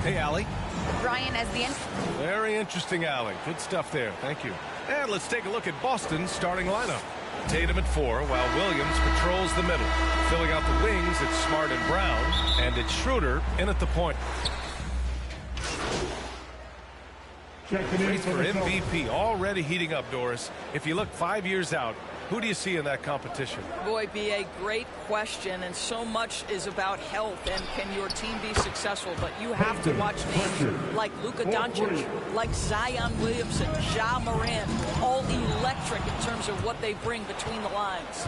Hey, Allie. Brian, as the end. Very interesting, Allie. Good stuff there. Thank you. And let's take a look at Boston's starting lineup. Tatum at 4, while Williams patrols the middle. Filling out the wings, it's Smart and Brown, and it's Schroeder in at the point. Race for MVP already heating up, Doris. If you look 5 years out, who do you see in that competition? Boy, B.A., great question, and so much is about health and can your team be successful. But you have to watch names like Luka Doncic, like Zion Williamson, Ja Morant, all electric in terms of what they bring between the lines.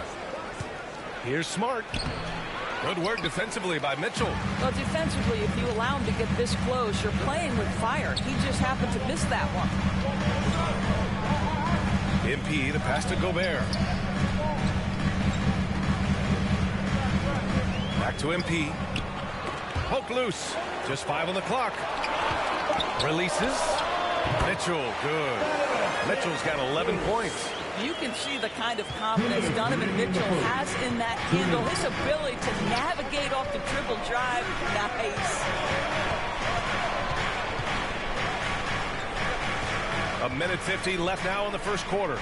Here's Smart. Good work defensively by Mitchell. Well, defensively, if you allow him to get this close, you're playing with fire. He just happened to miss that one. MP, the pass to Gobert. Back to MP. Poke loose. Just 5 on the clock. Releases. Mitchell, good. Mitchell's got 11 points. You can see the kind of confidence Donovan Mitchell has in that handle. His ability to navigate off the dribble drive. Nice. A minute 50 left now in the first quarter.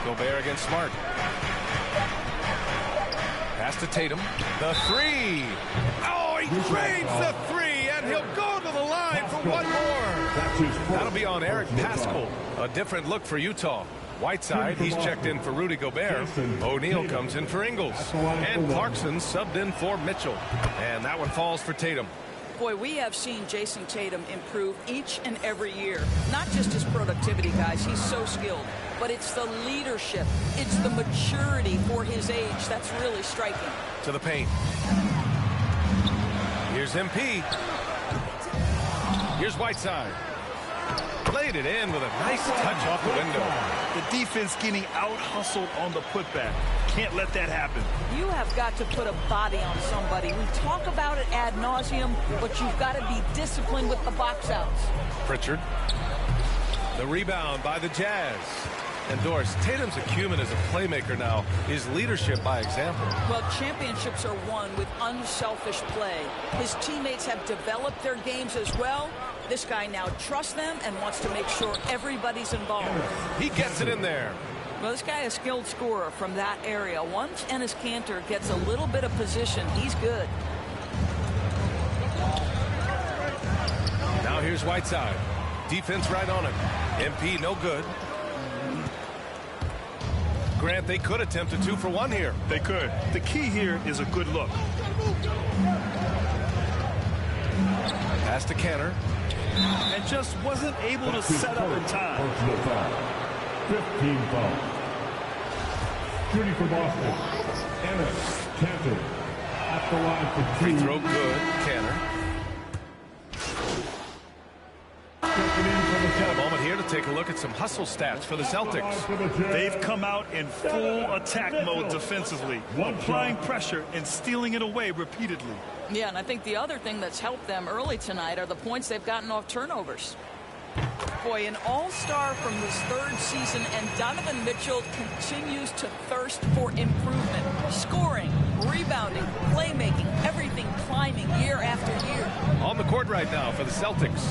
Gobert against Smart. Pass to Tatum. The 3. Oh, he drains the 3, and he'll go to the line for one more. That'll be on Eric Paschall. A different look for Utah. Whiteside, he's checked in for Rudy Gobert. O'Neal comes in for Ingles. And Clarkson subbed in for Mitchell. And that one falls for Tatum. Boy, we have seen Jason Tatum improve each and every year. Not just his productivity, guys. He's so skilled. But it's the leadership. It's the maturity for his age that's really striking. To the paint. Here's MP. Here's Whiteside. Played it in with a nice touch off the window. The defense getting out-hustled on the putback. Can't let that happen. You have got to put a body on somebody. We talk about it ad nauseum, but you've got to be disciplined with the box outs. Pritchard. The rebound by the Jazz. And Doris, Tatum's acumen as a playmaker now is leadership by example. Well, championships are won with unselfish play. His teammates have developed their games as well. This guy now trusts them and wants to make sure everybody's involved. He gets it in there. Well, this guy is a skilled scorer from that area. Once Enes Kanter gets a little bit of position, he's good. Now here's Whiteside. Defense right on him. MP no good. Grant, they could attempt a 2 for 1 here. They could. The key here is a good look. Pass to Kanter. And just wasn't able to set up in time. 15 foul. Shooting for Boston. Enes Kanter at the line for 2. Free throw good. Kanter. Got a moment here to take a look at some hustle stats for the Celtics. They've come out in full attack mode defensively, applying pressure and stealing it away repeatedly. Yeah, and I think the other thing that's helped them early tonight are the points they've gotten off turnovers. Boy, an all-star from his 3rd season, and Donovan Mitchell continues to thirst for improvement. Scoring, rebounding, playmaking, everything climbing year after year. On the court right now for the Celtics.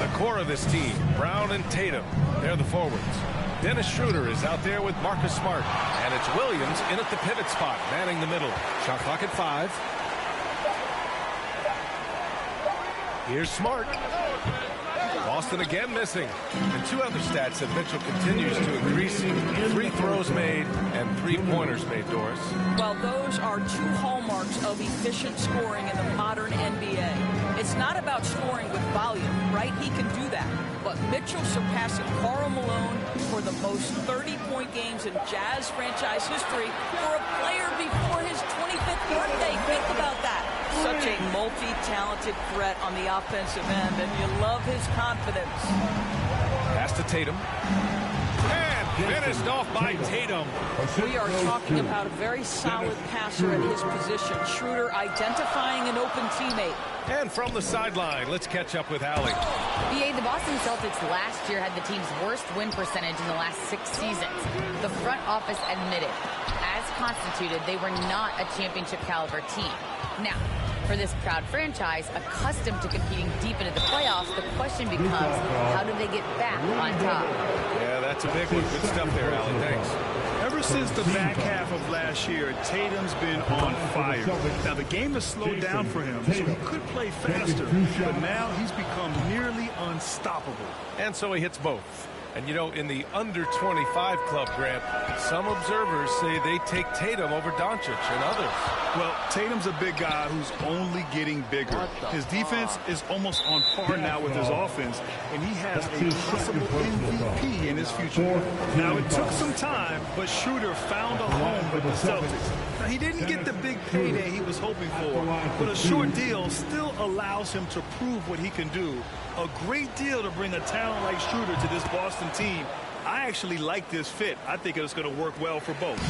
The core of this team, Brown and Tatum, they're the forwards. Dennis Schroeder is out there with Marcus Smart. And it's Williams in at the pivot spot, manning the middle. Shot clock at 5. Here's Smart. Boston again missing. And 2 other stats that Mitchell continues to increase. 3 throws made and 3-pointers made, Doris. Well, those are 2 hallmarks of efficient scoring in the modern NBA. It's not about scoring with volume, right? He can do that. But Mitchell surpassing Karl Malone for the most 30-point games in Jazz franchise history for a player before his 25th birthday. Think about that. Such a multi-talented threat on the offensive end, and you love his confidence. Pass to Tatum. And finished off by Tatum. We are talking about a very solid passer at his position. Schroeder identifying an open teammate. And from the sideline, let's catch up with Allie. BA, the Boston Celtics last year had the team's worst win percentage in the last 6 seasons. The front office admitted, as constituted, they were not a championship caliber team. Now, For this proud franchise, accustomed to competing deep into the playoffs, the question becomes, how do they get back on top? Yeah, that's a big one. Good stuff there, Alan. Thanks. Ever since the back half of last year, Tatum's been on fire. Now, the game has slowed down for him, so he could play faster, but now he's become nearly unstoppable. And so he hits both. And, you know, in the under-25 club, Grant, some observers say they take Tatum over Doncic and others. Well, Tatum's a big guy who's only getting bigger. His defense is almost on par now with his offense, and he has a possible MVP in his future. Now, it took some time, but Schroeder found a home with the Celtics. Now, he didn't get the big payday he was hoping for, but a short deal still allows him to prove what he can do. A great deal to bring a talent like Schroeder to this Boston team. I actually like this fit. I think it's going to work well for both.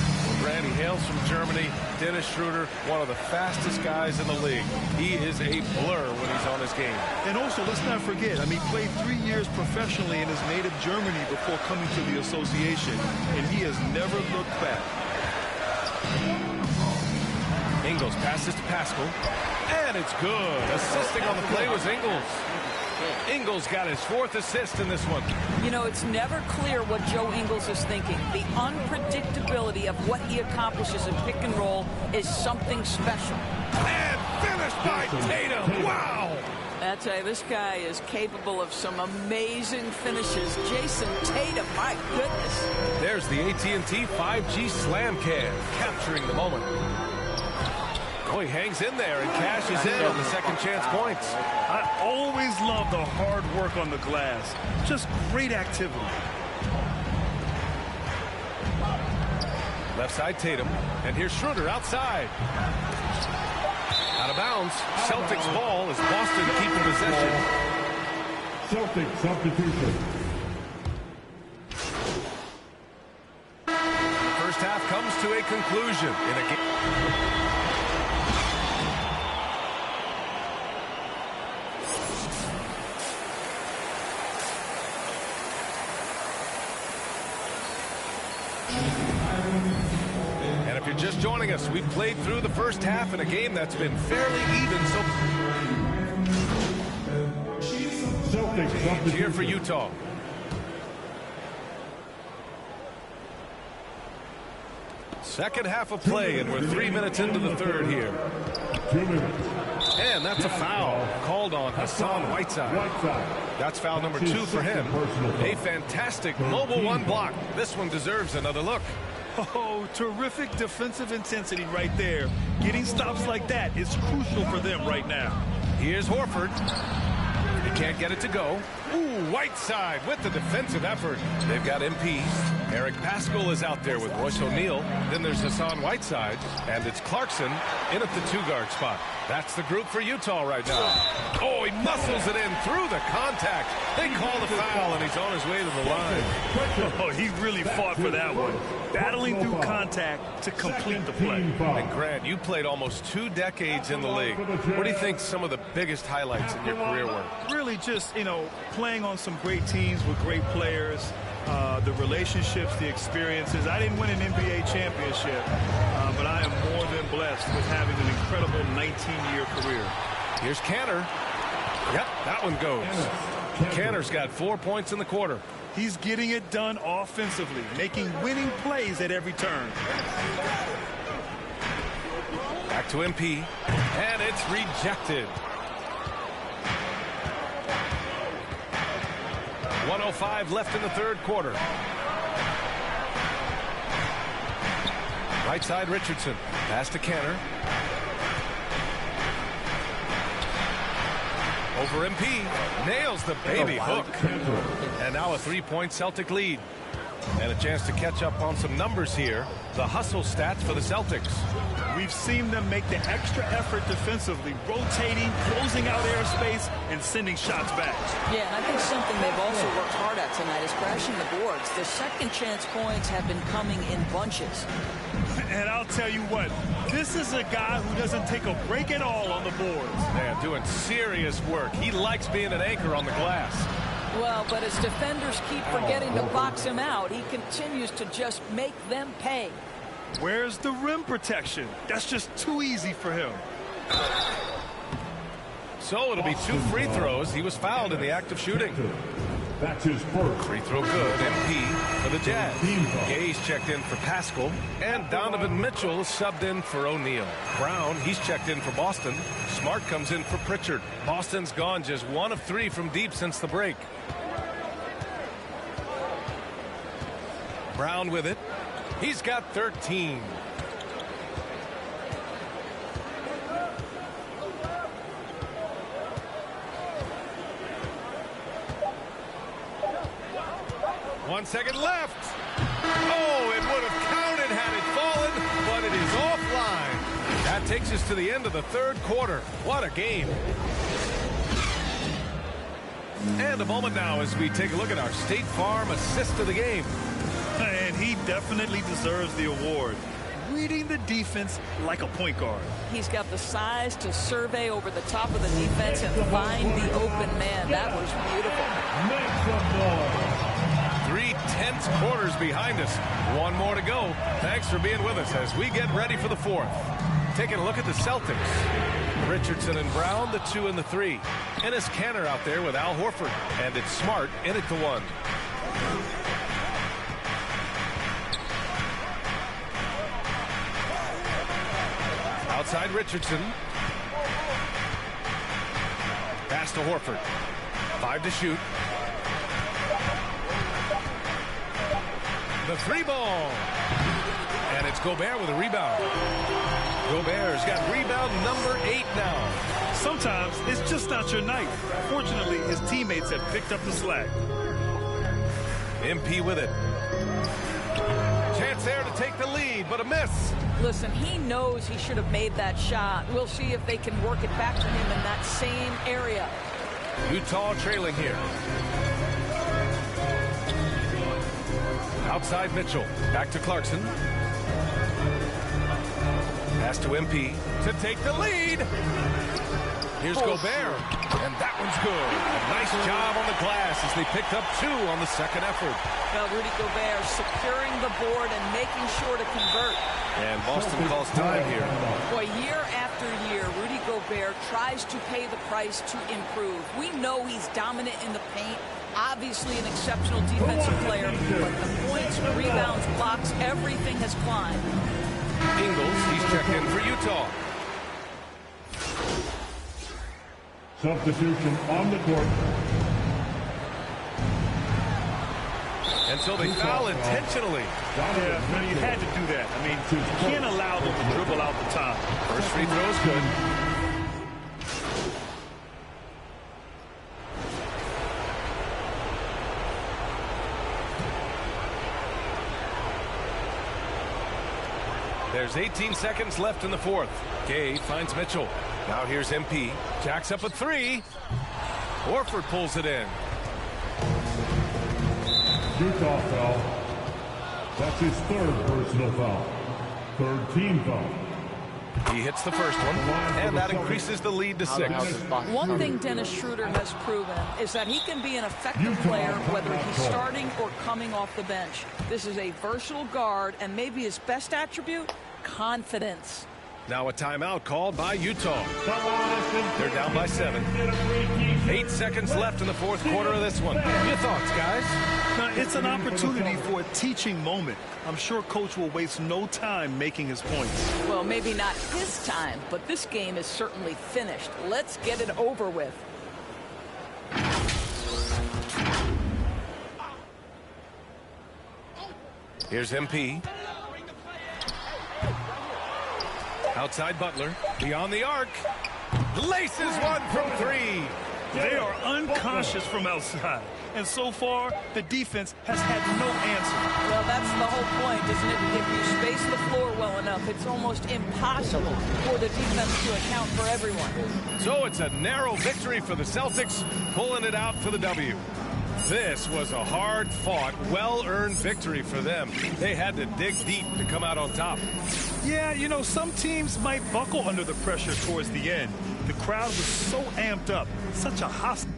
Randy hails from Germany. Dennis Schroeder, one of the fastest guys in the league. He is a blur when he's on his game. And also, let's not forget, he played 3 years professionally in his native Germany before coming to the association, and he has never looked back. Ingles passes to Pascal, and it's good. Assisting on the play was Ingles. Ingles got his 4th assist in this one. You know, it's never clear what Joe Ingles is thinking. The unpredictability of what he accomplishes in pick and roll is something special. And finished by Tatum. Wow! I tell you, this guy is capable of some amazing finishes. Jason Tatum, my goodness. There's the AT&T 5G Slam Cam, capturing the moment. Oh, he hangs in there and cashes in on the second chance points. I always love the hard work on the glass. Just great activity. Left side Tatum, and here's Schroeder outside. Out of bounds. Celtics ball as Boston keeping possession. Celtics substitution. The first half comes to a conclusion in a game. And if you're just joining us, we've played through the first half in a game that's been fairly even. Celtics substitution. Here for Utah. Second half of play, and we're 3 minutes into the third here. 2 minutes. And that's a foul called on Hassan Whiteside. That's foul number 2 for him. A fantastic mobile one block. This one deserves another look. Oh, terrific defensive intensity right there. Getting stops like that is crucial for them right now. Here's Horford. He can't get it to go. Ooh, Whiteside with the defensive effort. They've got MP. Eric Pascal is out there with Royce O'Neal. Then there's Hassan Whiteside, and it's Clarkson in at the 2-guard spot. That's the group for Utah right now. Oh, he muscles it in through the contact. They call the foul, and he's on his way to the line. Oh, he really fought for that one. Battling through contact to complete the play. And Grant, you played almost 2 decades in the league. What do you think some of the biggest highlights in your career were? Really just, playing on some great teams with great players, the relationships, the experiences. I didn't win an NBA championship, but I am more than blessed with having an incredible 19-year career. Here's Kanter. Yep, that one goes. Kanter's got 4 points in the quarter. He's getting it done offensively, making winning plays at every turn. Back to MP, and it's rejected. 1:05 left in the third quarter. Right side Richardson. Pass to Kanter. Over MP. Nails the baby hook. And now a 3-point Celtic lead. And a chance to catch up on some numbers here. The hustle stats for the Celtics. We've seen them make the extra effort defensively, rotating, closing out airspace, and sending shots back. Yeah, and I think something they've also worked hard at tonight is crashing the boards. The second chance points have been coming in bunches. And I'll tell you what, this is a guy who doesn't take a break at all on the boards. Man, doing serious work. He likes being an anchor on the glass. Well, but as defenders keep forgetting to box him out, he continues to just make them pay. Where's the rim protection? That's just too easy for him. So it'll be 2 free throws. He was fouled in the act of shooting. That's his first. Free throw good. MP for the Jazz. Gay's checked in for Pascal. And Donovan Mitchell subbed in for O'Neal. Brown, he's checked in for Boston. Smart comes in for Pritchard. Boston's gone just 1 of 3 from deep since the break. Brown with it. He's got 13. One second left. Oh, it would have counted had it fallen, but it is offline. That takes us to the end of the 3rd quarter. What a game. And a moment now as we take a look at our State Farm assist of the game. And he definitely deserves the award. Reading the defense like a point guard. He's got the size to survey over the top of the defense and find the open man. That was beautiful. Make some noise. 3 tense quarters behind us. 1 more to go. Thanks for being with us as we get ready for the 4th. Taking a look at the Celtics. Richardson and Brown, the 2 and the 3. Enes Kanter out there with Al Horford. And it's Smart in at the 1. Outside Richardson. Pass to Horford. 5 to shoot. The 3 ball. And it's Gobert with a rebound. Gobert's got rebound number 8 now. Sometimes it's just not your night. Fortunately, his teammates have picked up the slack. MP with it. Chance there to take the lead, but a miss. Listen, he knows he should have made that shot. We'll see if they can work it back to him in that same area. Utah trailing here. Outside Mitchell. Back to Clarkson. Pass to MP to take the lead. Here's Gobert. And that one's good. A nice job on the glass as they picked up 2 on the 2nd effort. Now Rudy Gobert securing the board and making sure to convert. And Boston calls time here. Boy, year after year, Rudy Gobert tries to pay the price to improve. We know he's dominant in the paint. Obviously an exceptional defensive player, but the points, rebounds, blocks, everything has climbed. Ingles, he's checked in for Utah. Substitution on the court. And so they foul intentionally. Yeah, you had to do that. I mean, you can't allow them to dribble out the top. First free throw is good. There's 18 seconds left in the 4th. Gay finds Mitchell. Now here's MP. Jacks up a 3. Horford pulls it in. Utah foul. That's his 3rd personal foul. 3rd team foul. He hits the first one, and that increases the lead to 6. One thing Dennis Schroeder has proven is that he can be an effective player whether he's starting or coming off the bench. This is a versatile guard, and maybe his best attribute, confidence. Now a timeout called by Utah. They're down by 7. 8 seconds left in the 4th quarter of this one. Your thoughts, guys? Now, it's an opportunity for a teaching moment. I'm sure Coach will waste no time making his points. Well, maybe not his time, but this game is certainly finished. Let's get it over with. Here's MP. Outside Butler. Beyond the arc. Laces one from 3. They are unconscious from outside. And so far, the defense has had no answer. Well, that's the whole point, isn't it? If you space the floor well enough, it's almost impossible for the defense to account for everyone. So it's a narrow victory for the Celtics, pulling it out for the W. This was a hard-fought, well-earned victory for them. They had to dig deep to come out on top. Yeah, you know, some teams might buckle under the pressure towards the end. The crowd was so amped up, such a hostile.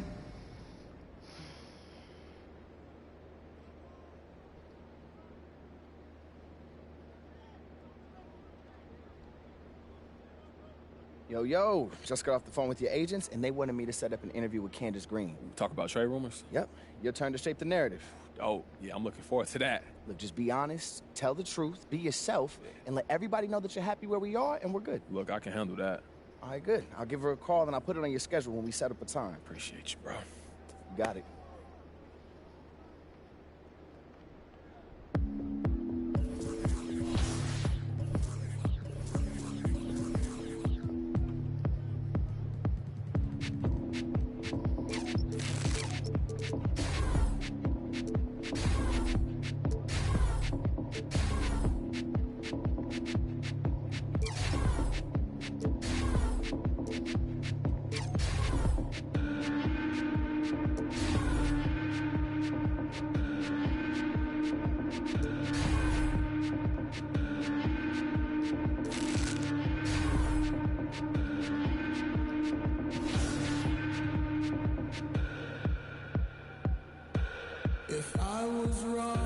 Yo, just got off the phone with your agents, and they wanted me to set up an interview with Candace Green. Talk about trade rumors? Yep, your turn to shape the narrative. Oh, yeah, I'm looking forward to that. Look, just be honest, tell the truth, be yourself, and let everybody know that you're happy where we are, and we're good. Look, I can handle that. All right, good. I'll give her a call, and I'll put it on your schedule when we set up a time. Appreciate you, bro. You got it. If I was wrong,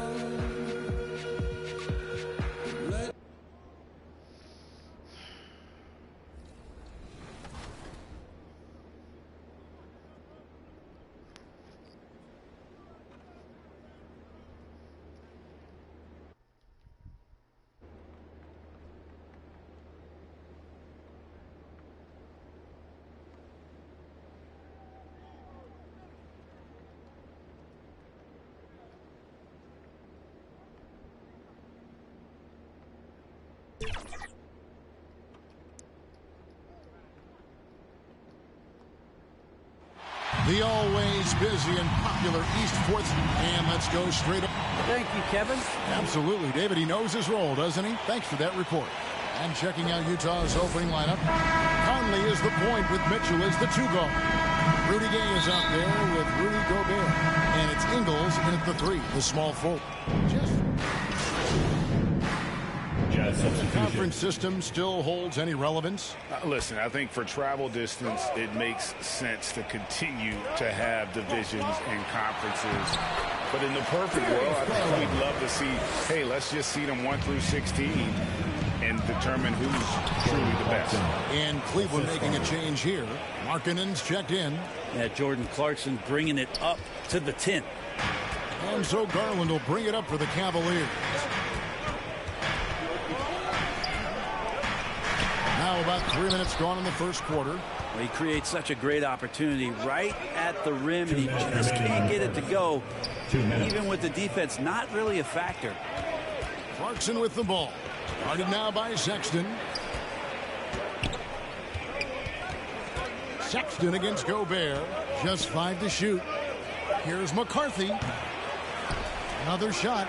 The always busy and popular East 4th, and let's go straight up. Thank you, Kevin. Absolutely, David. He knows his role, doesn't he? Thanks for that report. And checking out Utah's opening lineup, Conley is the point with Mitchell as the 2 guard. Rudy Gay is out there with Rudy Gobert, and it's Ingles in at the 3, the small forward. The conference system still holds any relevance? Listen, I think for travel distance, it makes sense to continue to have divisions and conferences. But in the perfect world, I think we'd love to see, hey, let's just see them 1 through 16 and determine who's truly the best. And Cleveland making a change here. Markkanen's checked in. Yeah, Jordan Clarkson bringing it up to the 10th. And so Garland will bring it up for the Cavaliers. Now about 3 minutes gone in the first quarter. Well, he creates such a great opportunity right at the rim, and he just can't get it to go. Even with the defense not really a factor. Clarkson with the ball. Guarded now by Sexton. Sexton against Gobert. Just 5 to shoot. Here's McCarthy. Another shot.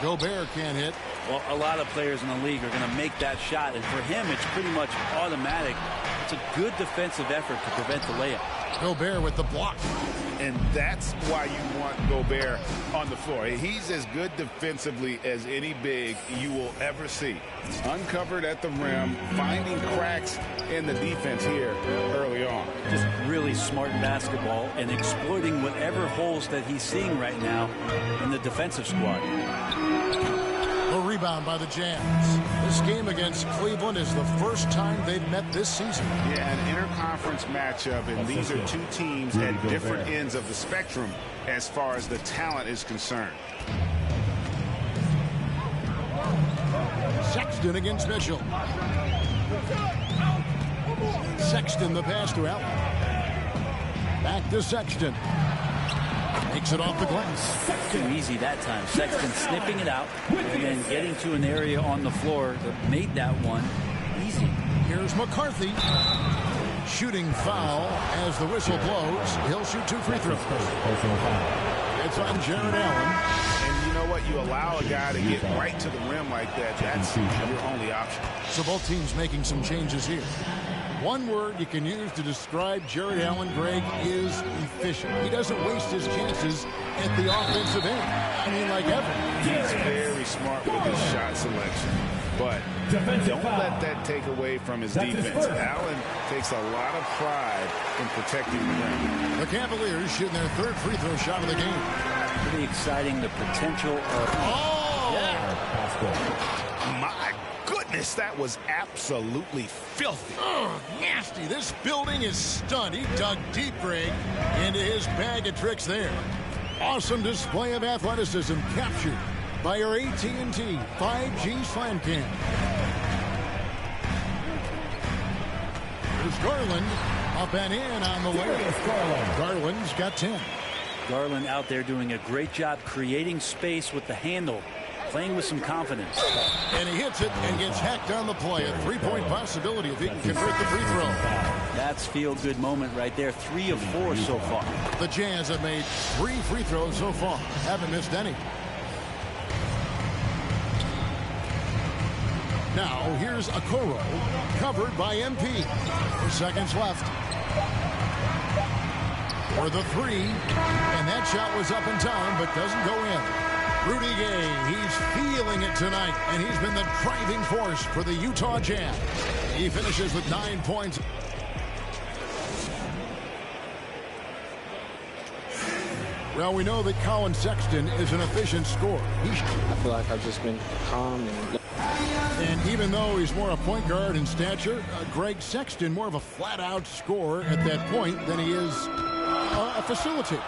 Gobert can't hit. Well, a lot of players in the league are going to make that shot, and for him, it's pretty much automatic. It's a good defensive effort to prevent the layup. Gobert with the block. And that's why you want Gobert on the floor. He's as good defensively as any big you will ever see. Uncovered at the rim, finding cracks in the defense here early on. Just really smart basketball and exploiting whatever holes that he's seeing right now in the defensive squad. A rebound by the Jazz. This game against Cleveland is the first time they've met this season. Yeah, an interconference matchup, and these are two teams at different ends of the spectrum as far as the talent is concerned. Sexton against Mitchell. Sexton the pass to Allen. Back to Sexton. Makes it off the glass. Too easy that time. Sexton sniffing it out and then getting to an area on the floor that made that one easy. Here's McCarthy. Shooting foul as the whistle blows. He'll shoot 2 free throws. It's on Jarrett Allen. And you know what? You allow a guy to get right to the rim like that. That's your only option. So both teams making some changes here. One word you can use to describe Jarrett Allen, Greg, is efficient. He doesn't waste his chances at the offensive end. I mean, like ever. He's very smart with his shot selection. But don't let that take away from his defense. Allen takes a lot of pride in protecting the rim. The Cavaliers shooting their 3rd free throw shot of the game. Pretty exciting, the potential of... Oh! Yeah. My goodness. Chris, that was absolutely filthy. Oh, nasty. This building is stunned. He dug deep, Greg, into his bag of tricks there. Awesome display of athleticism captured by our AT&T 5G Slam Cam. Here's Garland up and in on the way. Garland's got 10. Garland out there doing a great job creating space with the handle, playing with some confidence. And he hits it and gets hacked on the play. A three-point possibility if he can convert the free throw. That's feel-good moment right there. 3 of 4 so far. The Jazz have made 3 free throws so far. Haven't missed any. Now here's Okoro, covered by MP. 4 seconds left. For the 3, and that shot was up in time, but doesn't go in. Rudy Gay, he's feeling it tonight, and he's been the driving force for the Utah Jazz. He finishes with 9 points. Well, we know that Colin Sexton is an efficient scorer. I feel like I've just been calm and even though he's more a point guard in stature, Greg Sexton more of a flat-out scorer at that point than he is a facilitator.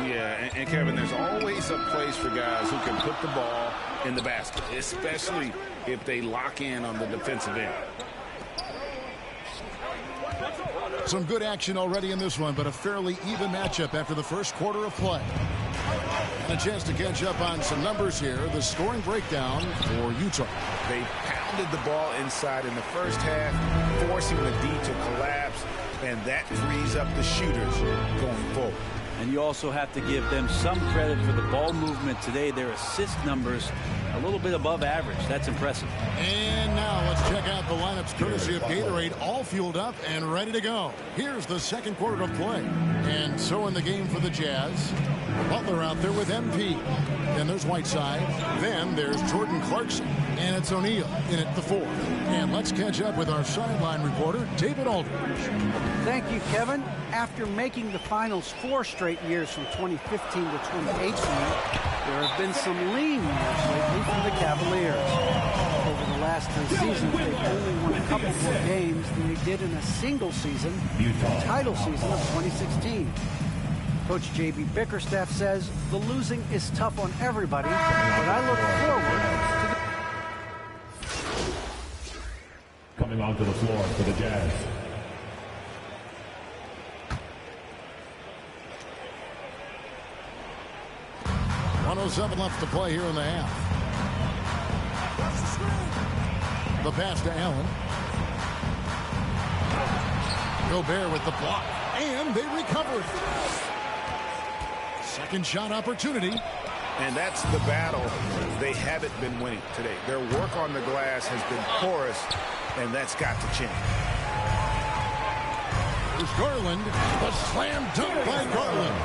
Yeah, and Kevin, there's always a place for guys who can put the ball in the basket, especially if they lock in on the defensive end. Some good action already in this one, but a fairly even matchup after the first quarter of play. And a chance to catch up on some numbers here. The scoring breakdown for Utah. They pounded the ball inside in the first half, forcing the D to collapse, and that frees up the shooters going forward. And you also have to give them some credit for the ball movement today. Their assist numbers a little bit above average. That's impressive. And now let's check out the lineups courtesy of Gatorade, all fueled up and ready to go. Here's the second quarter of play. And so in the game for the Jazz, Butler out there with MP. Then there's Whiteside. Then there's Jordan Clarkson. And it's O'Neal in at the 4. And let's catch up with our sideline reporter, David Aldridge. Thank you, Kevin. After making the finals 4 straight years from 2015 to 2018, there have been some lean years lately for the Cavaliers. Over the last 3 seasons, they've only won a couple more games than they did in a single season, the title season of 2016. Coach J.B. Bickerstaff says the losing is tough on everybody, but I look forward to Coming onto the floor for the Jazz. .107 left to play here in the half. The pass to Allen. Gobert with the block. And they recovered. Second shot opportunity. And that's the battle they haven't been winning today. Their work on the glass has been porous, and that's got to change. There's Garland. The slam dunk by Garland.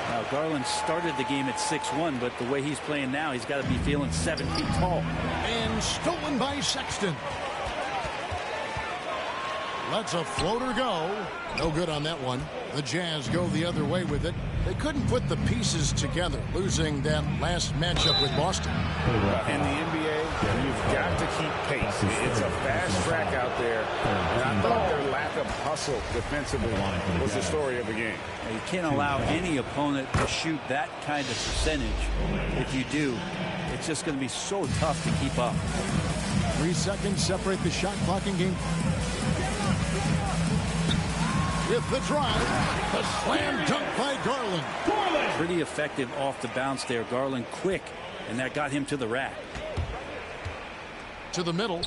Now, Garland started the game at 6'1", but the way he's playing now, he's got to be feeling 7 feet tall. And stolen by Sexton. Lets a floater go. No good on that one. The Jazz go the other way with it. They couldn't put the pieces together, losing that last matchup with Boston. In the NBA, you've got to keep pace. It's a fast track out there, and I thought their lack of hustle defensively was the story of the game. You can't allow any opponent to shoot that kind of percentage. If you do, it's just going to be so tough to keep up. 3 seconds separate the shot clock in game. With the drive, the slam dunk by Garland. Pretty effective off the bounce there. Garland quick, and that got him to the rack. To the middle.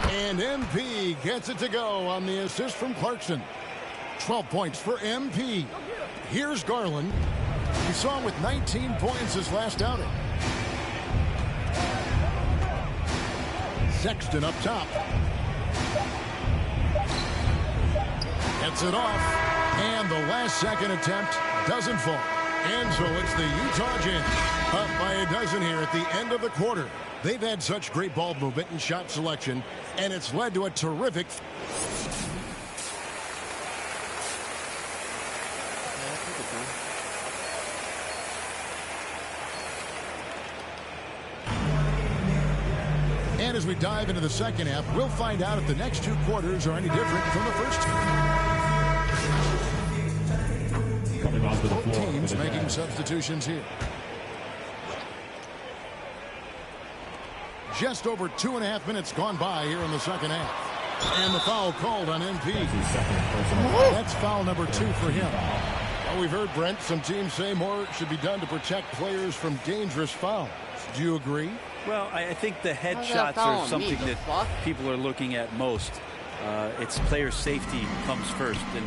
And MP gets it to go on the assist from Clarkson. 12 points for MP. Here's Garland. We saw him with 19 points his last outing. Sexton up top. Gets it off, and the last second attempt doesn't fall. And so it's the Utah Jazz up by a dozen here at the end of the quarter. They've had such great ball movement and shot selection, and it's led to a terrific... And As we dive into the second half, we'll find out if the next two quarters are any different from the first two. Both teams making substitutions here. Just over 2.5 minutes gone by here in the second half. And the foul called on MP. That's foul number 2 for him. Well, we've heard, Brent, some teams say more should be done to protect players from dangerous fouls. Do you agree? Well, I think the head shots are something that people are looking at most. It's player safety comes first. And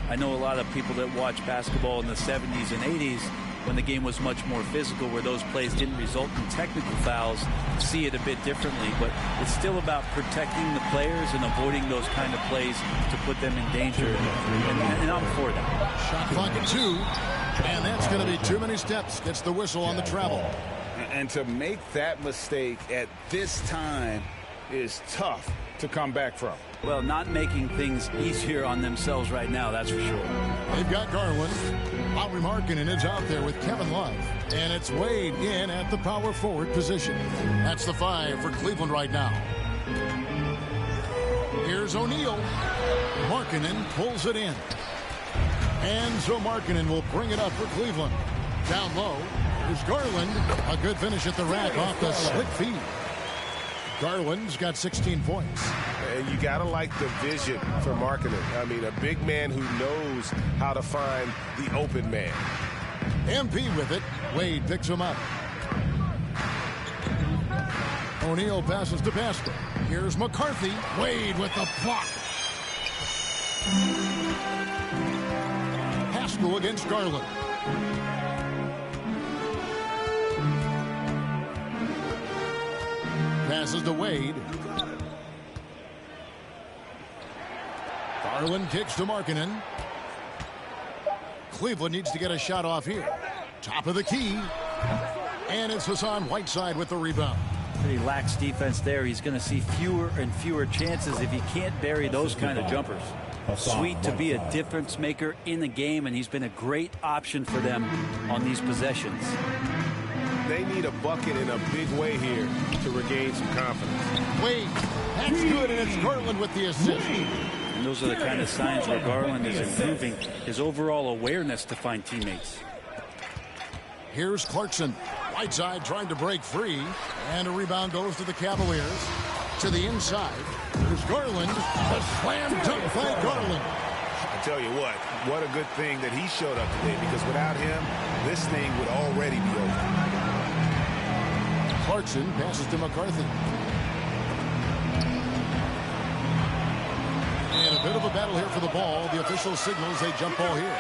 I know a lot of people that watch basketball in the 70s and 80s when the game was much more physical, where those plays didn't result in technical fouls, see it a bit differently. But it's still about protecting the players and avoiding those kind of plays to put them in danger. And I'm for that. Shot clock at 2. And that's going to be too many steps. Gets the whistle on the travel. And to make that mistake at this time is tough to come back from. Well, not making things easier on themselves right now, that's for sure. They've got Garland. Lauri Markkanen is out there with Kevin Love. And it's Wade in at the power forward position. That's the 5 for Cleveland right now. Here's O'Neal. Markkanen pulls it in. And so Markkanen will bring it up for Cleveland. Down low is Garland. A good finish at the rack off the slick feed. Garland's got 16 points. And you got to like the vision for Markkanen. I mean, a big man who knows how to find the open man. MP with it. Wade picks him up. O'Neal passes to Pascal. Here's McCarthy. Wade with the block. Pascal against Garland. Passes to Wade. Garland kicks to Markkanen. Cleveland needs to get a shot off here. Top of the key. And it's Hassan Whiteside with the rebound. He lacks defense there. He's going to see fewer and fewer chances if he can't bury those kind of jumpers. Sweet to be a difference maker in the game, and he's been a great option for them on these possessions. They need a bucket in a big way here to regain some confidence. Wade, that's good, and it's Garland with the assist. And those are the kind of signs where Garland is improving his overall awareness to find teammates. Here's Clarkson. Whiteside trying to break free. And a rebound goes to the Cavaliers. To the inside. There's Garland. A slam dunk by Garland. I tell you what a good thing that he showed up today, because without him, this thing would already be over. Clarkson passes to McCarthy. And a bit of a battle here for the ball. The official signals a jump ball here.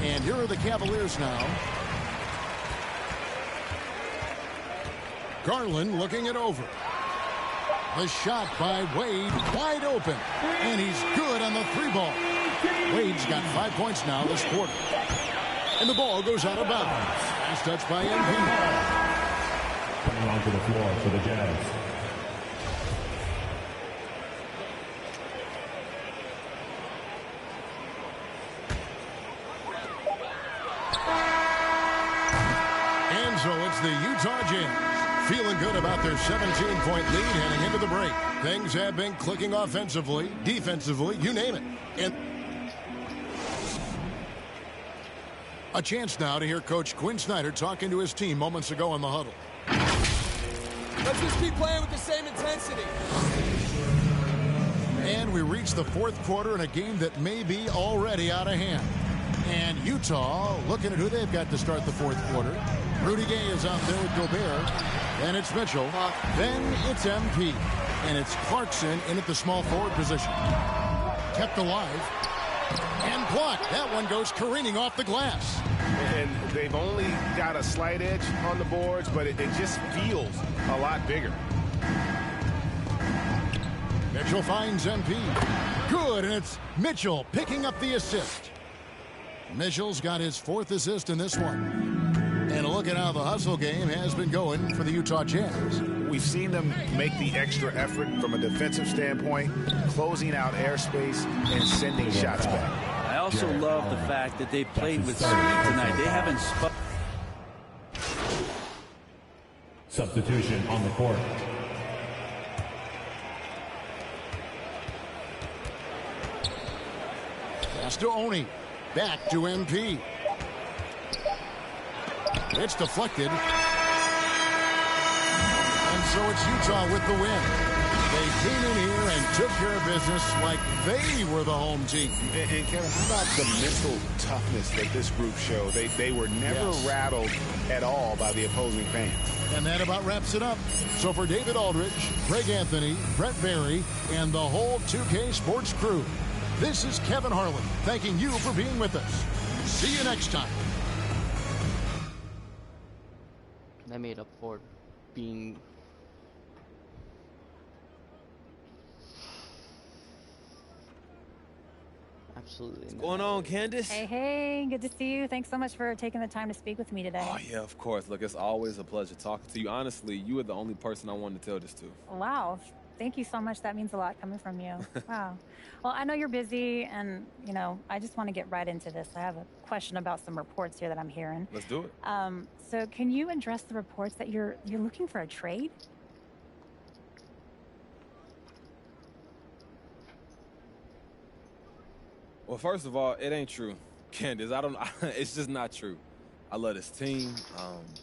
And here are the Cavaliers now. Garland looking it over. The shot by Wade, wide open. And he's good on the 3 ball. Wade's got 5 points now this quarter. And the ball goes out of bounds. Nice touch by MP. Coming onto the floor for the Jazz. And so it's the Utah Jazz. Feeling good about their 17-point lead heading into the break. Things have been clicking offensively, defensively, you name it. And a chance now to hear Coach Quinn Snyder talking to his team moments ago in the huddle. Let's just keep playing with the same intensity. And we reach the 4th quarter in a game that may be already out of hand. And Utah looking at who they've got to start the 4th quarter. Rudy Gay is out there with Gobert. Then it's Mitchell. Then it's MP. And it's Clarkson in at the small forward position. Kept alive. And blocked. That one goes careening off the glass. And they've only got a slight edge on the boards, but it just feels a lot bigger. Mitchell finds MP. Good, and it's Mitchell picking up the assist. Mitchell's got his 4th assist in this one. And a look at how the hustle game has been going for the Utah Jazz. We've seen them make the extra effort from a defensive standpoint, closing out airspace and sending shots back. I also love the fact that they played with speed tonight. They haven't spun. Substitution on the court. Pass to Oni. Back to MP. It's deflected. And so it's Utah with the win. They came in here and took care of business like they were the home team. And Kevin, how about the mental toughness that this group showed? They were never rattled at all by the opposing fans. And that about wraps it up. So for David Aldridge, Greg Anthony, Brent Barry, and the whole 2K Sports crew, this is Kevin Harlan thanking you for being with us. See you next time. I made up for being... Absolutely. What's going on, Candace? Hey, good to see you. Thanks so much for taking the time to speak with me today. Oh, yeah, of course. Look, it's always a pleasure talking to you. Honestly, you are the only person I wanted to tell this to. Wow. Thank you so much. That means a lot coming from you. Wow. Well, I know you're busy, and, you know, I just want to get right into this. I have a question about some reports here that I'm hearing. Let's do it. So can you address the reports that you're looking for a trade? Well, first of all, it ain't true, Candace. It's just not true. I love this team.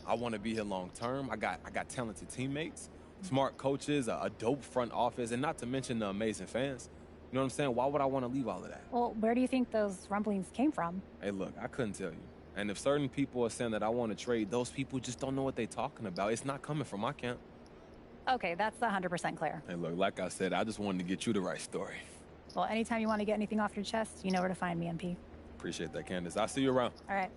I want to be here long term. I got talented teammates, smart coaches, a dope front office, and not to mention the amazing fans. You know what I'm saying? Why would I want to leave all of that? Well, where do you think those rumblings came from? Hey, look, I couldn't tell you. And if certain people are saying that I want to trade, those people just don't know what they're talking about. It's not coming from my camp. Okay, that's 100% clear. Hey, look, like I said, I just wanted to get you the right story. Well, anytime you want to get anything off your chest, you know where to find me, MP. Appreciate that, Candace. I'll see you around. All right.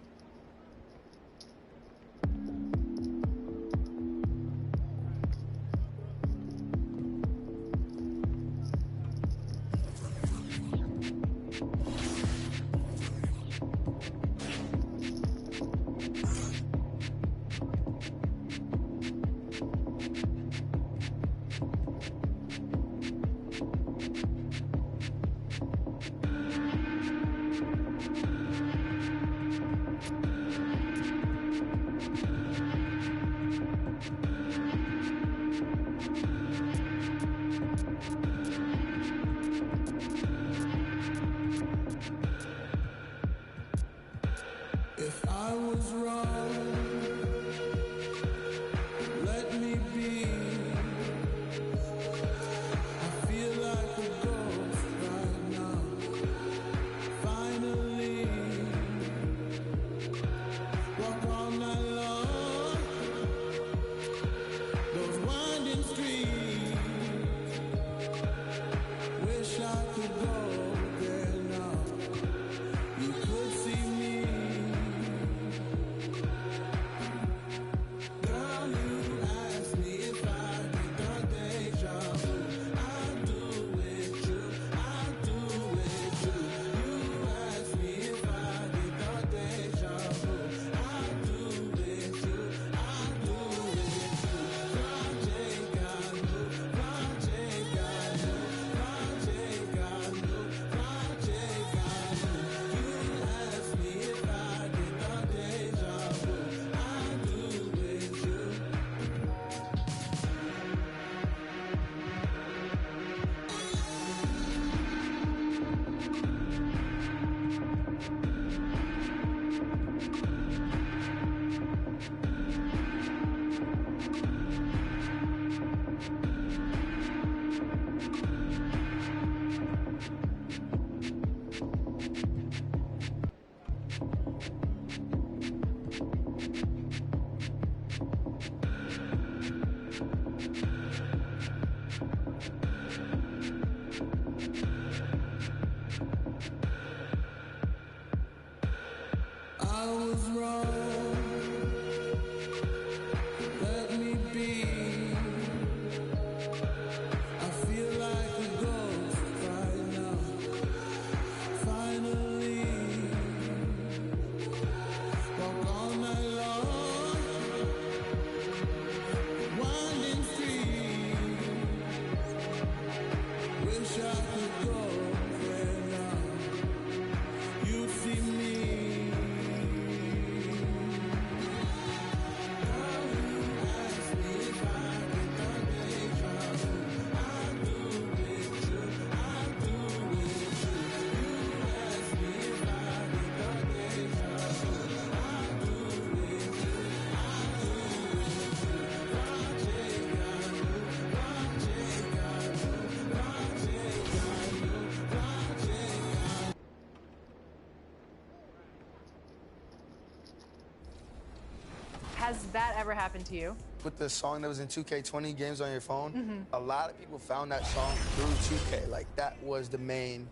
that ever happen to you? With the song that was in 2K20, Games on Your Phone, a lot of people found that song through 2K. Like, that was the main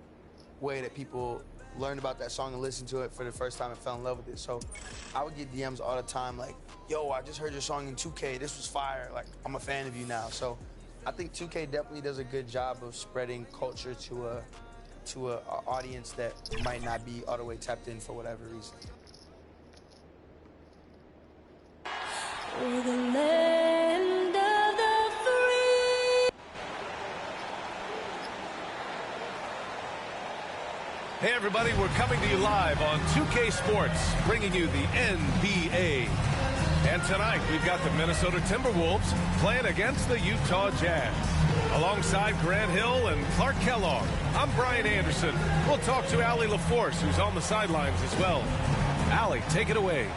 way that people learned about that song and listened to it for the first time and fell in love with it. So I would get DMs all the time like, yo, I just heard your song in 2K. This was fire. Like, I'm a fan of you now. So I think 2K definitely does a good job of spreading culture to a audience that might not be all the way tapped in for whatever reason. For the land of the free. Hey, everybody, we're coming to you live on 2K Sports, bringing you the NBA. And tonight, we've got the Minnesota Timberwolves playing against the Utah Jazz. Alongside Grant Hill and Clark Kellogg, I'm Brian Anderson. We'll talk to Allie LaForce, who's on the sidelines as well. Allie, take it away.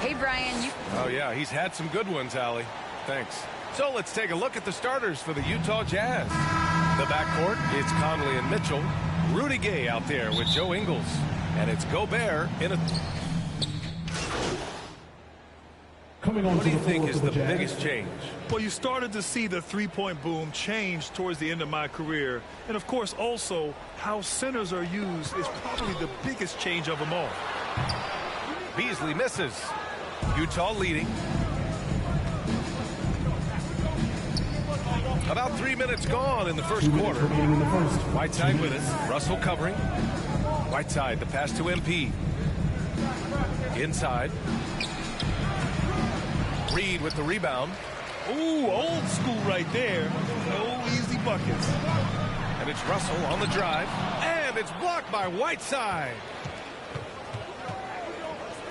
Hey, Brian. Oh, yeah, he's had some good ones, Allie. Thanks. So let's take a look at the starters for the Utah Jazz. The backcourt, it's Conley and Mitchell. Rudy Gay out there with Joe Ingles. And it's Gobert in a... What do you think is the biggest change? Well, you started to see the three-point boom change towards the end of my career. And, of course, also how centers are used is probably the biggest change of them all. Beasley misses. Utah leading. About 3 minutes gone in the first quarter. Whiteside with it. Russell covering. Whiteside, the pass to MP. Inside. Reed with the rebound. Ooh, old school right there. No easy buckets. And it's Russell on the drive. And it's blocked by Whiteside.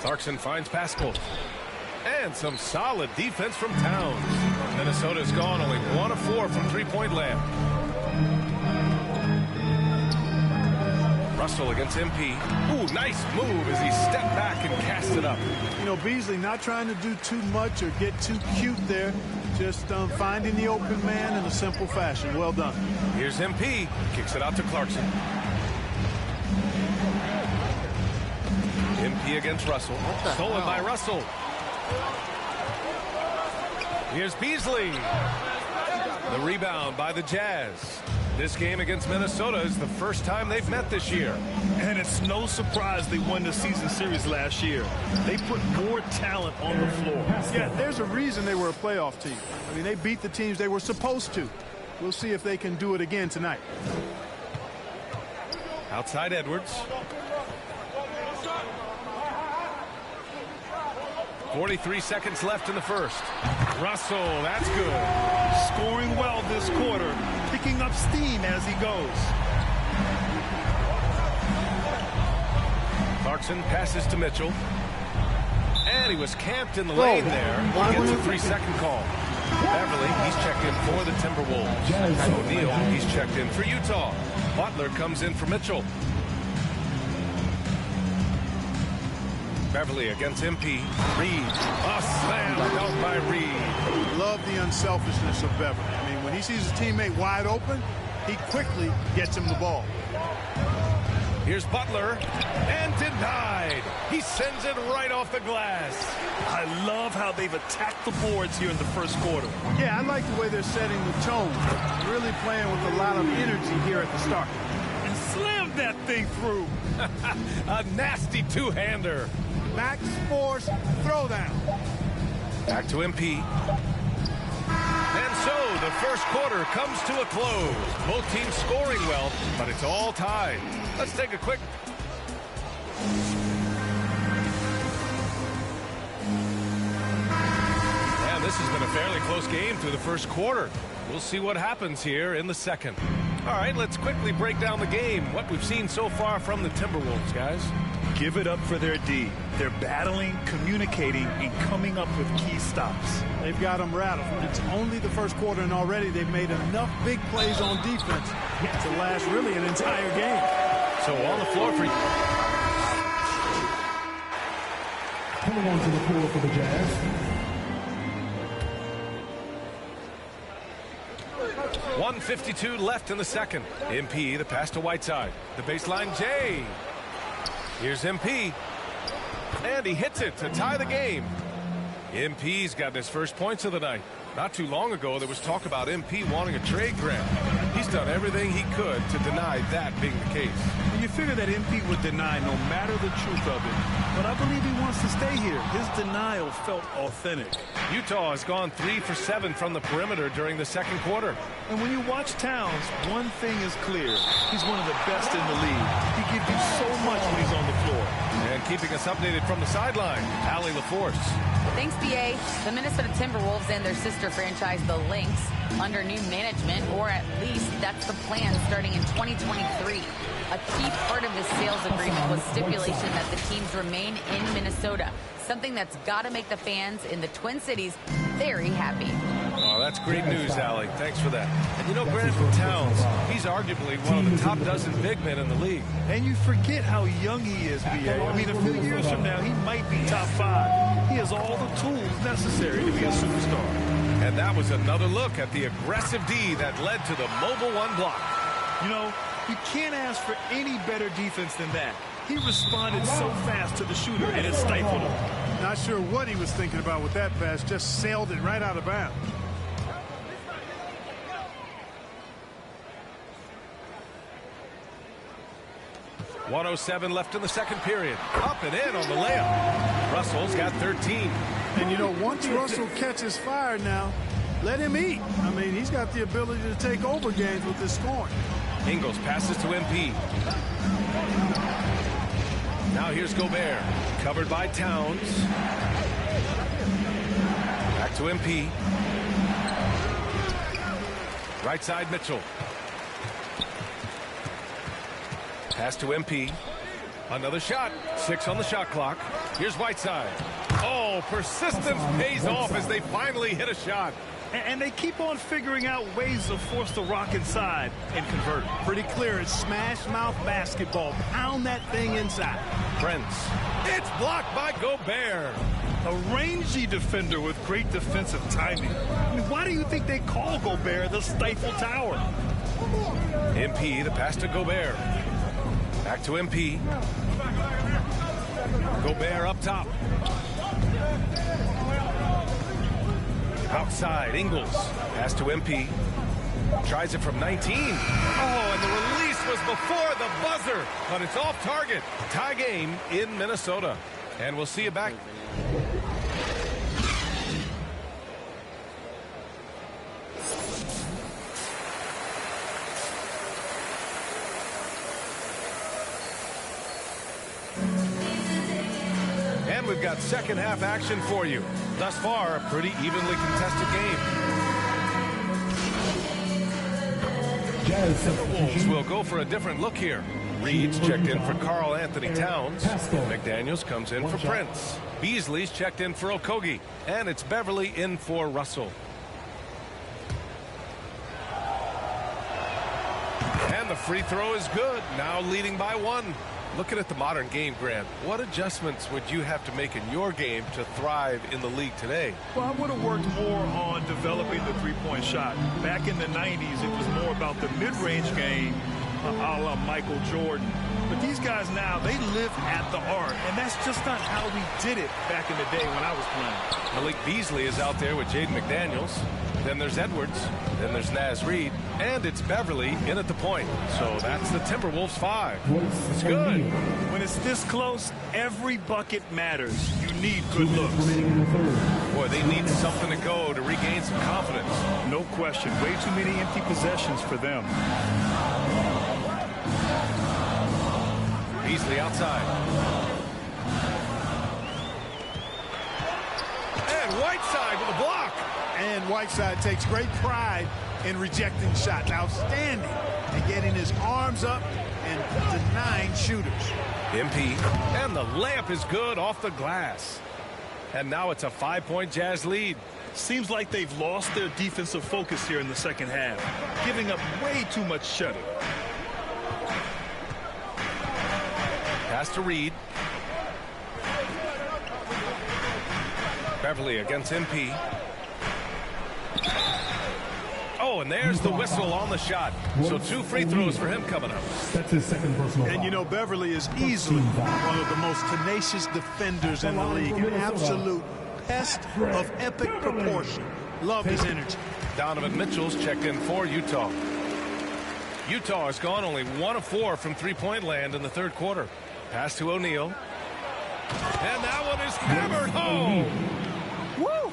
Clarkson finds Pascal. And some solid defense from Towns. Minnesota's gone only 1 of 4 from three-point land. Russell against MP. Ooh, nice move as he stepped back and cast it up. You know, Beasley not trying to do too much or get too cute there. Just finding the open man in a simple fashion. Well done. Here's MP. Kicks it out to Clarkson. MP against Russell. Stolen by Russell. Here's Beasley. The rebound by the Jazz. This game against Minnesota is the first time they've met this year. And it's no surprise they won the season series last year. They put more talent on the floor. Yeah, there's a reason they were a playoff team. I mean, they beat the teams they were supposed to. We'll see if they can do it again tonight. Outside Edwards. 43 seconds left in the first. Russell, that's good. Scoring well this quarter, picking up steam as he goes. Clarkson passes to Mitchell. And he was camped in the lane there. He gets a 3-second call. Beverly, he's checked in for the Timberwolves. O'Neal, he's checked in for Utah. Butler comes in for Mitchell. Beverly against MP. Reed. A slam dunk by Reed. Love the unselfishness of Beverly. I mean, when he sees his teammate wide open, he quickly gets him the ball. Here's Butler. And denied. He sends it right off the glass. I love how they've attacked the boards here in the first quarter. Yeah, I like the way they're setting the tone. Really playing with a lot of energy here at the start. And slammed that thing through. A nasty two-hander. Max Force throwdown. Back to MP. And so the first quarter comes to a close. Both teams scoring well, but it's all tied. Let's take a quick... And this has been a fairly close game through the first quarter. We'll see what happens here in the second. All right, let's quickly break down the game. What we've seen so far from the Timberwolves, guys. Give it up for their D. They're battling, communicating, and coming up with key stops. They've got them rattled. It's only the first quarter, and already they've made enough big plays on defense to last really an entire game. So on the floor for... Coming onto the floor for the Jazz. 1:52 left in the second. MP, the pass to Whiteside. The baseline, Jay. Here's MP. And he hits it to tie the game. MP's gotten his first points of the night. Not too long ago, there was talk about MP wanting a trade grant. He's done everything he could to deny that being the case. And you figure that MP would deny no matter the truth of it. But I believe he wants to stay here. His denial felt authentic. Utah has gone 3 for 7 from the perimeter during the second quarter. And when you watch Towns, one thing is clear. He's one of the best in the league. He gives you so much when he's on the floor. And keeping us updated from the sideline, Allie LaForce. Thanks, BA. The Minnesota Timberwolves and their sister franchise, the Lynx, under new management, or at least that's the plan starting in 2023. A key part of this sales agreement was stipulation that the teams remain in Minnesota, something that's got to make the fans in the Twin Cities very happy. Oh, that's great news, Allie. Thanks for that. And you know, Brandon Towns, he's arguably one of the top dozen big men in the league. And you forget how young he is, BA. I mean, a few years from now, he might be top 5. He has all the tools necessary to be a superstar. And that was another look at the aggressive D that led to the mobile one block. You know, you can't ask for any better defense than that. He responded so fast to the shooter, and it stifled him. Not sure what he was thinking about with that pass. Just sailed it right out of bounds. .107 left in the second period. Up and in on the layup. Russell's got 13. And, you know, once Russell catches fire now, let him eat. I mean, he's got the ability to take over games with his scoring. Ingles passes to MP. Now here's Gobert. Covered by Towns. Back to MP. Right side, Mitchell. Pass to MP. Another shot. 6 on the shot clock. Here's Whiteside. Oh, persistence pays off as they finally hit a shot. And they keep on figuring out ways to force the rock inside and convert. Pretty clear. It's smash mouth basketball. Pound that thing inside. Prince. It's blocked by Gobert. A rangy defender with great defensive timing. I mean, why do you think they call Gobert the Stifle Tower? MP, the pass to Gobert. Back to MP. Gobert up top. Outside, Ingles. Pass to MP. Tries it from 19. Oh, and the release was before the buzzer, but it's off target. Tie game in Minnesota. And we'll see you back. And we've got second half action for you. Thus far, a pretty evenly contested game. Timberwolves will go for a different look here. Reed's checked in for Karl Anthony Towns. McDaniels comes in for Prince. Beasley's checked in for Okogie. And it's Beverly in for Russell. And the free throw is good. Now leading by 1. Looking at the modern game, Grant, what adjustments would you have to make in your game to thrive in the league today? Well, I would have worked more on developing the three-point shot. Back in the 90s, it was more about the mid-range game, a la Michael Jordan. But these guys now, they live at the art, and that's just not how we did it back in the day when I was playing. Malik Beasley is out there with Jaden McDaniels. Then there's Edwards. Then there's Naz Reid. And it's Beverly in at the point. So that's the Timberwolves 5. It's good. When it's this close, every bucket matters. You need good looks. Boy, they need something to go to regain some confidence. No question. Way too many empty possessions for them. Beasley outside. And Whiteside with a block. And Whiteside takes great pride in rejecting shots. Outstanding and getting his arms up and denying shooters. MP. And the layup is good off the glass. And now it's a 5-point Jazz lead. Seems like they've lost their defensive focus here in the second half, giving up way too much shutting. Pass to Reed. Beverly against MP. Oh, and there's the whistle on the shot. So 2 free throws for him coming up. That's his second personal foul. And you know, Beverly is easily one of the most tenacious defenders in the league. An absolute pest of epic proportion. Love his energy. Donovan Mitchell's checked in for Utah. Utah has gone only 1 of 4 from three-point land in the third quarter. Pass to O'Neal. And that one is hammered home. Woo!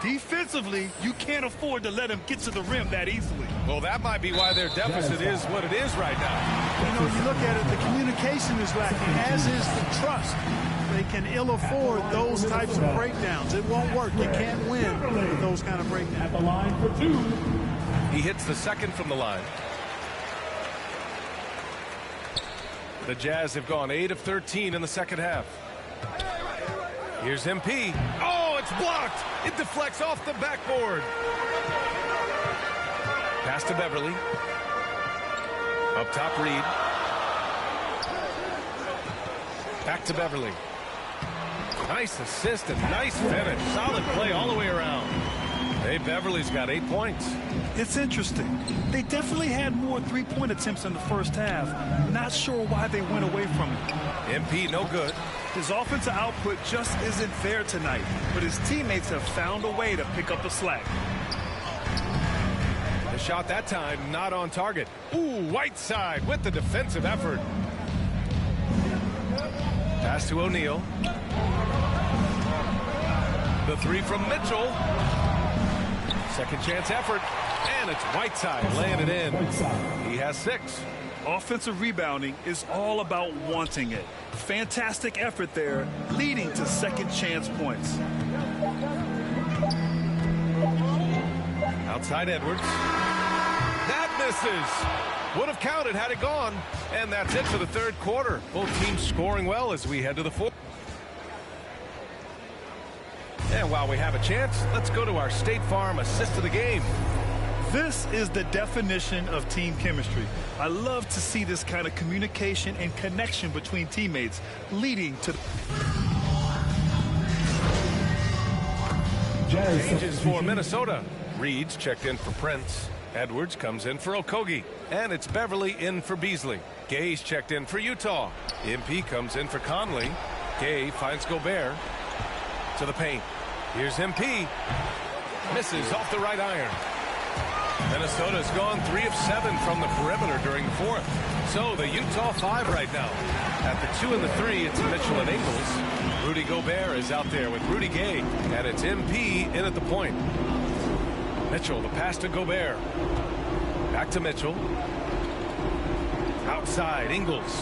Defensively, you can't afford to let him get to the rim that easily. Well, that might be why their deficit is what it is right now. You know, you look at it, the communication is lacking, as is the trust. They can ill afford those types of breakdowns. It won't work. You can't win with those kind of breakdowns. At the line for 2. He hits the second from the line. The Jazz have gone 8 of 13 in the second half. Here's MP. Oh, it's blocked. It deflects off the backboard. Pass to Beverly. Up top, Reed. Back to Beverly. Nice assist and nice finish. Solid play all the way around. Hey, Beverly's got 8 points. It's interesting. They definitely had more three-point attempts in the first half. Not sure why they went away from it. MP, no good. His offensive output just isn't there tonight, but his teammates have found a way to pick up the slack. The shot that time not on target. Ooh, Whiteside with the defensive effort. Pass to O'Neal. The three from Mitchell. Second chance effort. And it's Whiteside laying it in. He has 6. Offensive rebounding is all about wanting it. Fantastic effort there, leading to second chance points. Outside Edwards. That misses. Would have counted had it gone. And that's it for the third quarter. Both teams scoring well as we head to the fourth. And while we have a chance, let's go to our State Farm assist of the game. This is the definition of team chemistry. I love to see this kind of communication and connection between teammates leading to changes for Minnesota. Reed's checked in for Prince. Edwards comes in for Okogie. And it's Beverly in for Beasley. Gay's checked in for Utah. MP comes in for Conley. Gay finds Gobert to the paint. Here's MP. Misses off the right iron. Minnesota's gone 3 of 7 from the perimeter during the fourth. So the Utah 5 right now. At the 2 and the 3, it's Mitchell and Ingles. Rudy Gobert is out there with Rudy Gay. And it's MP in at the point. Mitchell, the pass to Gobert. Back to Mitchell. Outside, Ingles.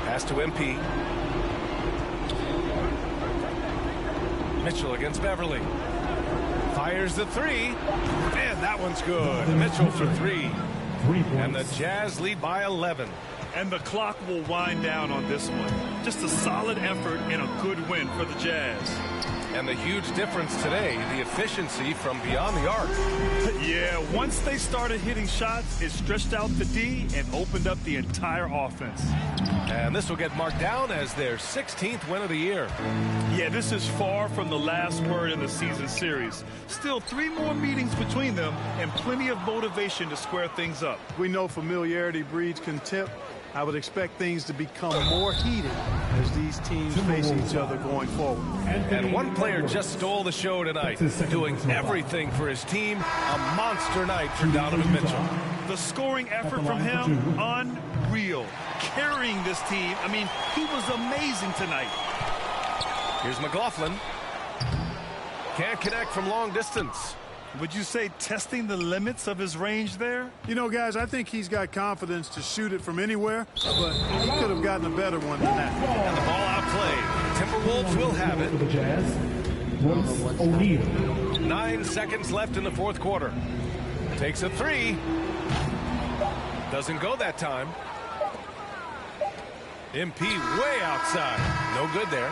Pass to MP. Mitchell against Beverly. Fires the 3. And that one's good. Mitchell for 3. And the Jazz lead by 11. And the clock will wind down on this one. Just a solid effort and a good win for the Jazz. And the huge difference today, the efficiency from beyond the arc. Yeah, once they started hitting shots, it stretched out the D and opened up the entire offense. And this will get marked down as their 16th win of the year. Yeah, this is far from the last word in the season series. Still 3 more meetings between them and plenty of motivation to square things up. We know familiarity breeds contempt. I would expect things to become more heated as these teams face each other going forward. And one player just stole the show tonight, doing everything for his team. A monster night for Donovan Mitchell. The scoring effort from him, unreal. Carrying this team. I mean, he was amazing tonight. Here's McLaughlin. Can't connect from long distance. Would you say testing the limits of his range there? You know, guys, I think he's got confidence to shoot it from anywhere, but he could have gotten a better one than that. And the ball outplayed. Timberwolves will have it. For the Jazz, Royce O'Neal. 9 seconds left in the fourth quarter. Takes a 3. Doesn't go that time. MP way outside. No good there.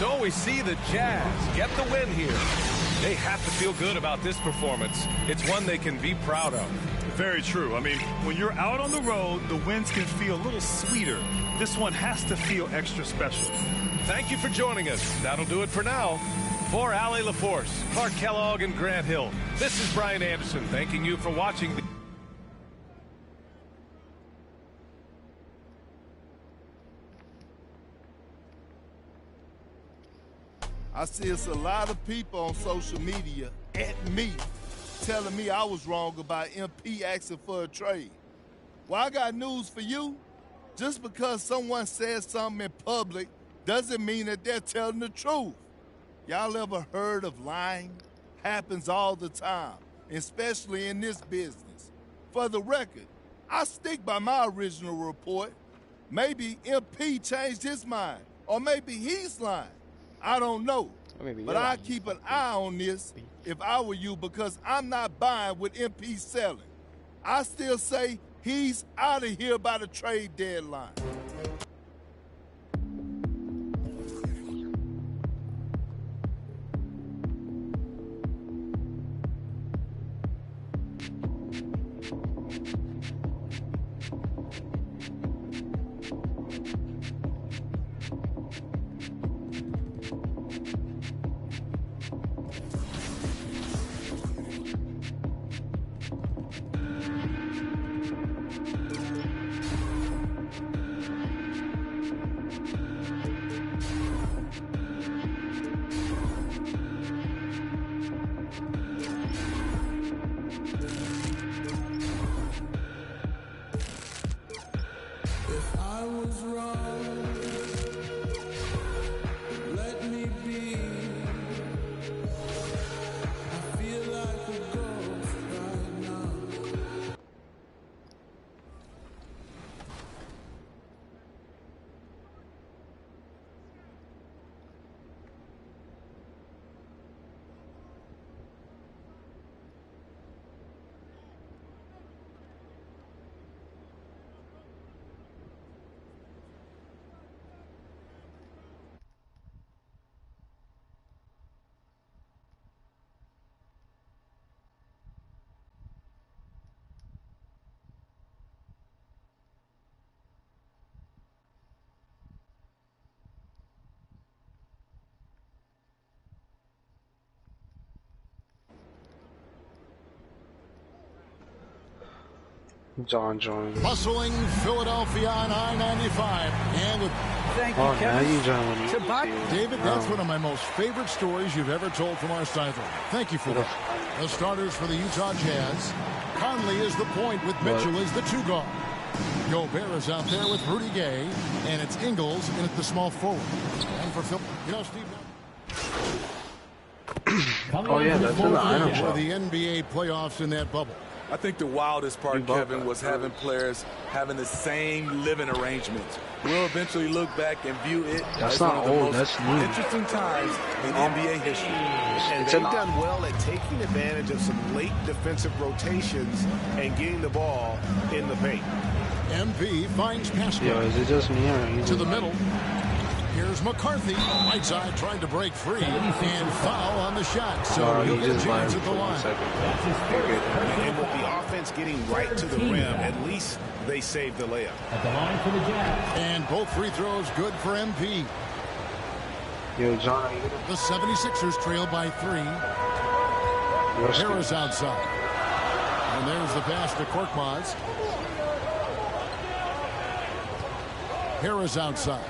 So we see the Jazz get the win here. They have to feel good about this performance. It's one they can be proud of. Very true. I mean, when you're out on the road, the wins can feel a little sweeter. This one has to feel extra special. Thank you for joining us. That'll do it for now. For Allie LaForce, Clark Kellogg, and Grant Hill, this is Brian Anderson thanking you for watching. see it's a lot of people on social media at me telling me I was wrong about MP asking for a trade. Well, I got news for you. Just because someone says something in public doesn't mean that they're telling the truth. Y'all ever heard of lying? Happens all the time, especially in this business. For the record, I stick by my original report. Maybe MP changed his mind, or maybe he's lying. I don't know. But I'd keep an eye on this if I were you, because I'm not buying what MP's selling. I still say he's out of here by the trade deadline. John joins. Hustling Philadelphia on I-95. And with thank you, Kevin. David, that's one of my most favorite stories you've ever told from our sideline. Thank you for that. The starters for the Utah Jazz. Conley is the point with Mitchell as the two guard. Gobert is out there with Rudy Gay, and it's Ingles in at the small forward. And for Phil, Steve. Oh yeah, that's in the item for shop. the NBA playoffs in that bubble. I think the wildest part, Kevin, was having players having the same living arrangements. We'll eventually look back and view it as one of the most interesting times in NBA history. And they've done well at taking advantage of some late defensive rotations and getting the ball in the paint. MP finds Pascal. Yo, is it just me or to the middle? Here's McCarthy. Right side trying to break free and foul on the shot. So he'll get a chance at the line. And with the offense getting right to the rim, at least they saved the layup. At the line for the Jazz. And both free throws good for MP. Yo, John. The 76ers trail by 3. Harris outside. And there's the pass to Korkmaz. Harris outside.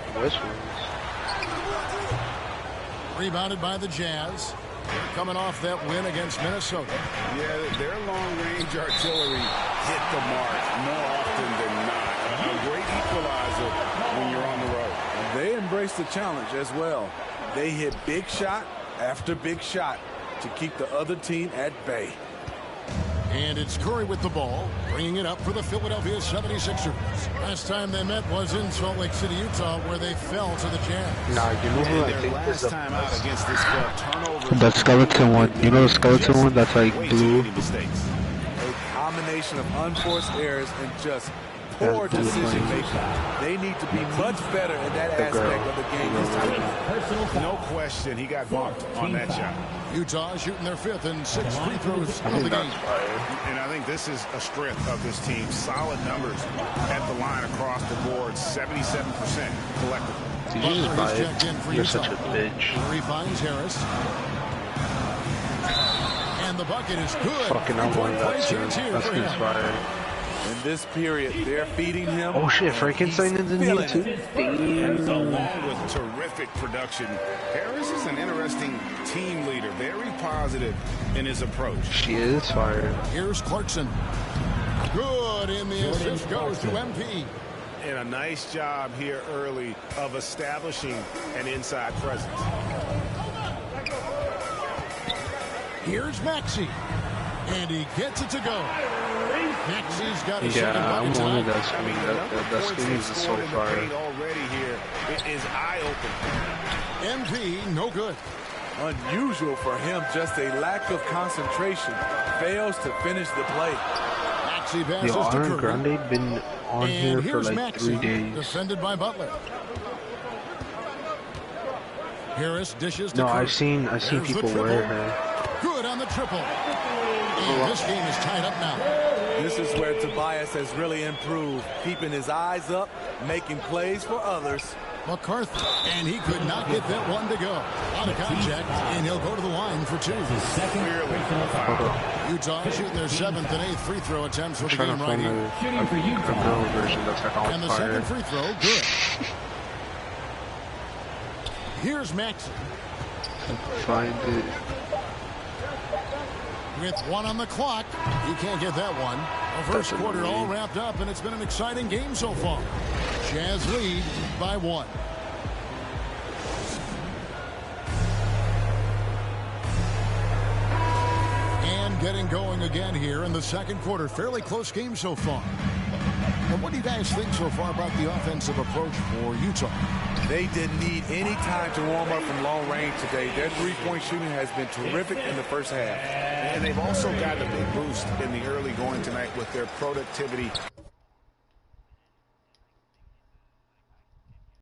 Rebounded by the Jazz. They're coming off that win against Minnesota. Yeah, their long-range artillery hit the mark more often than not. A great equalizer when you're on the road. And they embraced the challenge as well. They hit big shot after big shot to keep the other team at bay. And it's Curry with the ball, bringing it up for the Philadelphia 76ers. Last time they met was in Salt Lake City, Utah, where they fell to the Jazz. Nah, you know who I think is the time out against this club, turnover. That skeleton one. You know the skeleton one that's like blue? A combination of unforced errors and just poor decision making. They need to be much better in that aspect of the game this time. No question, he got bumped on that shot. Utah shooting their 5th and 6th free throws of the game. And I think this is a strength of this team. Solid numbers at the line across the board, 77% collectively. Did you just buy it? You're such a bitch. Curry finds Harris. And the bucket is good. Fucking I wanted that too. That's inspired. In this period, they're feeding him. Oh shit, Frankenstein is in here too. And along with terrific production, Harris is an interesting team leader, very positive in his approach. She is fired. Here's Clarkson. Good, and the assist goes to MP. And a nice job here early of establishing an inside presence. Here's Maxey. And he gets it to go. Maxey's got a second Yeah, I'm bucket one of tonight. that screen. That screen is so fire. Already here, it is eye-opening. MP, no good. Unusual for him, just a lack of concentration. Fails to finish the play. Maxey passes Yo, to Aaron Curry. Grande been on And here for here's like Maxey, 3 days. defended by Butler. Harris dishes to No, Curry. I've seen There's people the wear triple. her. Good on the triple. And this game is tied up now. This is where Tobias has really improved, keeping his eyes up, making plays for others. McCarthy, and he could not get that one to go. Out of contact, and he'll go to the line for two. Utah shooting their 7th and 8th free throw attempts for I'm the trying game to right find here. a girl version that's like on And the fire. second free throw, good. Here's Maxey. Find it. With one on the clock, he can't get that one. The first quarter all wrapped up, and it's been an exciting game so far. Jazz lead by 1. And getting going again here in the second quarter. Fairly close game so far. And what do you guys think so far about the offensive approach for Utah? They didn't need any time to warm up from long range today. Their three-point shooting has been terrific in the first half. And they've also gotten a big boost in the early going tonight with their productivity